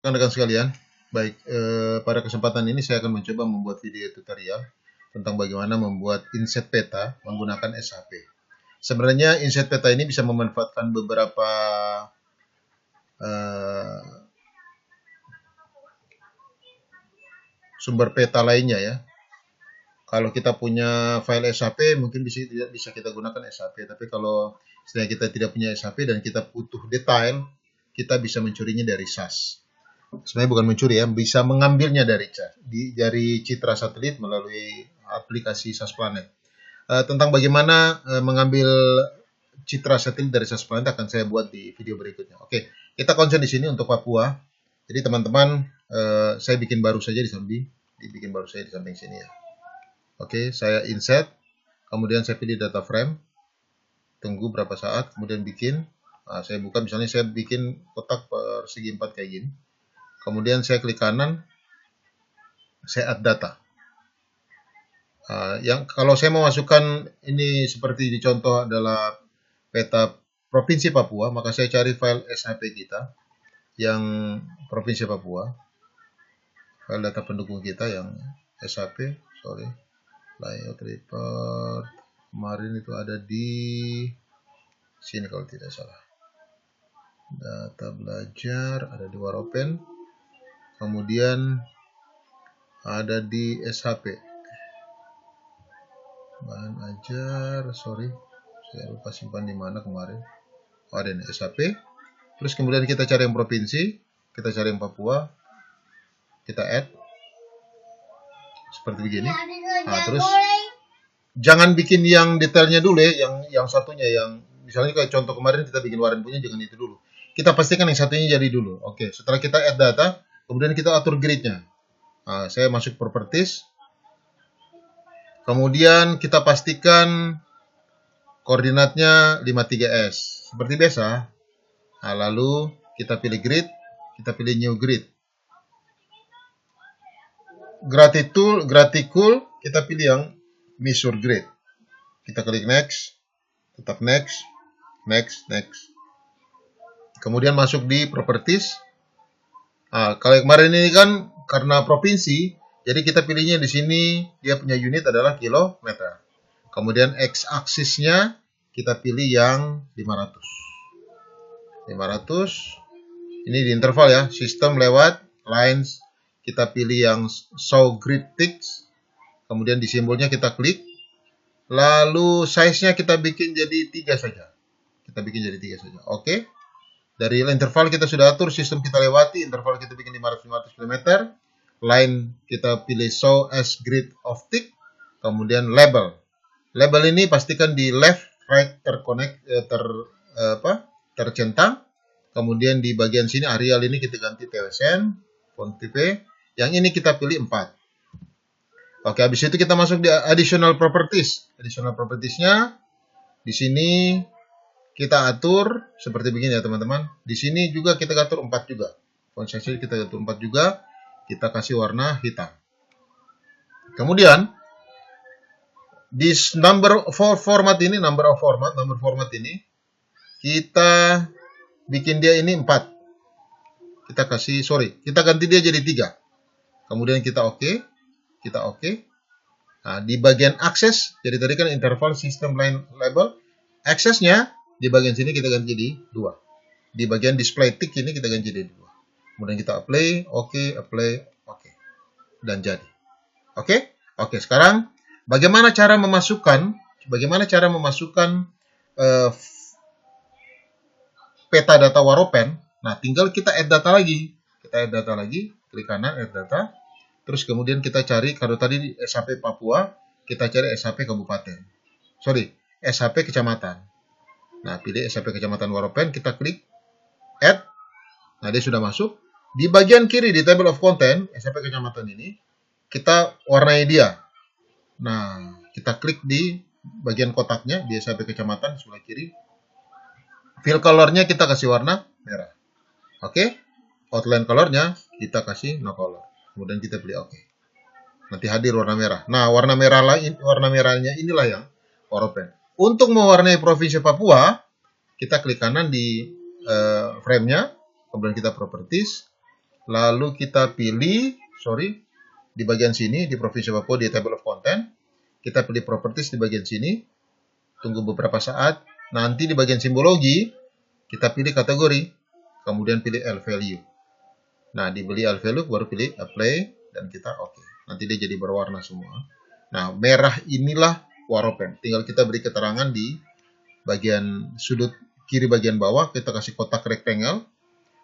Rekan-rekan sekalian, baik, pada kesempatan ini saya akan mencoba membuat video tutorial tentang bagaimana membuat inset peta menggunakan SHP. Sebenarnya inset peta ini bisa memanfaatkan beberapa uh, sumber peta lainnya ya. Kalau kita punya file SHP mungkin bisa kita gunakan SHP, tapi kalau sebenarnya kita tidak punya SHP dan kita butuh detail, kita bisa mencurinya dari SAS. Sebenarnya bukan mencuri ya, bisa mengambilnya dari citra satelit melalui aplikasi SAS Planet. Tentang bagaimana mengambil citra satelit dari SAS Planet akan saya buat di video berikutnya. Oke, kita konsen di sini untuk Papua. Jadi teman-teman, saya bikin baru saja di samping sini ya. Oke, saya insert, kemudian saya pilih data frame, tunggu berapa saat, kemudian bikin. Nah, saya buka, misalnya saya bikin kotak persegi 4 kayak gini. Kemudian saya klik kanan, saya add data. Yang kalau saya mau masukkan ini seperti di contoh adalah peta Provinsi Papua, maka saya cari file SHP kita yang Provinsi Papua, file data pendukung kita yang SHP, layout report, kemarin itu ada di sini kalau tidak salah. Data belajar ada di Waropen, kemudian ada di SHP. Bahan ajar, saya lupa simpan di mana kemarin. Ada di SHP. Terus kemudian kita cari yang provinsi, kita cari yang Papua, kita add seperti begini. Nah, terus jangan bikin yang detailnya dulu ya, yang satunya yang misalnya kayak contoh kemarin kita bikin Waren punya, jangan itu dulu. Kita pastikan yang satunya jadi dulu. Oke, setelah kita add data, kemudian kita atur grid-nya. Nah, saya masuk properties. Kemudian kita pastikan koordinatnya 53S. Seperti biasa. Nah, lalu kita pilih grid, kita pilih new grid. Graticule, kita pilih yang measure grid. Kita klik next, tetap next. Kemudian masuk di properties. Nah, kalau kemarin ini kan karena provinsi, jadi kita pilihnya di sini dia punya unit adalah kilometer. Kemudian x-aksisnya kita pilih yang 500. Ini di interval ya, sistem lewat lines, kita pilih yang show grid ticks. Kemudian di simbolnya kita klik. Lalu size-nya kita bikin jadi 3 saja. Oke. Dari interval kita sudah atur, sistem kita lewati, interval kita bikin 500 km. Line kita pilih show as grid of tick. Kemudian label. Label ini pastikan di left right tercentang. Kemudian di bagian sini Arial ini kita ganti TWSN, font type. Yang ini kita pilih 4. Oke, habis itu kita masuk di additional properties. Additional properties-nya di sini kita atur seperti begini ya, teman-teman. Di sini juga kita atur 4 juga. Font size kita atur 4 juga. Kita kasih warna hitam. Kemudian di number format ini kita bikin dia ini 4. Kita ganti dia jadi 3. Kemudian kita oke. Nah, di bagian akses, jadi tadi kan interval system line label, aksesnya di bagian sini kita ganti jadi 2. Di bagian display tick ini kita ganti jadi 2. Kemudian kita apply, oke. Dan jadi. Oke, sekarang bagaimana cara memasukkan peta data Waropen? Nah, tinggal kita add data lagi. Klik kanan add data. Terus kemudian kita cari, kalau tadi SHP Papua, kita cari SHP Kabupaten. SHP Kecamatan. Nah, pilih SHP Kecamatan Waropen, kita klik add. Nah, dia sudah masuk. Di bagian kiri di table of content, SHP Kecamatan ini, kita warnai dia. Nah, kita klik di bagian kotaknya, di SHP Kecamatan sebelah kiri. Fill color-nya kita kasih warna merah. Oke? Outline color-nya kita kasih no color. Kemudian kita pilih oke. Nanti hadir warna merah. Nah, warna merahnya inilah yang Waropen. Untuk mewarnai Provinsi Papua, kita klik kanan di frame-nya, kemudian kita properties, lalu kita pilih, di bagian sini, di Provinsi Papua, di Table of Content, kita pilih Properties di bagian sini, tunggu beberapa saat, nanti di bagian simbologi, kita pilih kategori, kemudian pilih L value. Nah, dibeli L value, baru pilih Apply, dan kita oke. Nanti dia jadi berwarna semua. Nah, merah inilah Waropen. Tinggal kita beri keterangan di bagian sudut kiri bagian bawah, kita kasih kotak rectangle,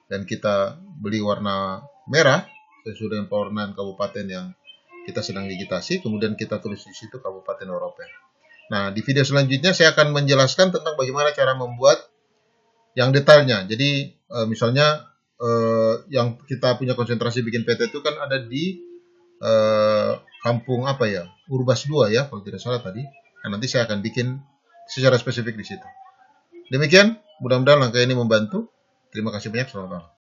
dan kita beli warna merah, sesuai dengan pewarnaan kabupaten yang kita sedang digitasi, kemudian kita tulis di situ Kabupaten Waropen. Nah, di video selanjutnya saya akan menjelaskan tentang bagaimana cara membuat yang detailnya. Jadi, misalnya, yang kita punya konsentrasi bikin PT itu kan ada di kampung Urbas 2 ya, kalau tidak salah tadi. Nah, nanti saya akan bikin secara spesifik di situ. Demikian, mudah-mudahan langkah ini membantu. Terima kasih banyak, selamat malam.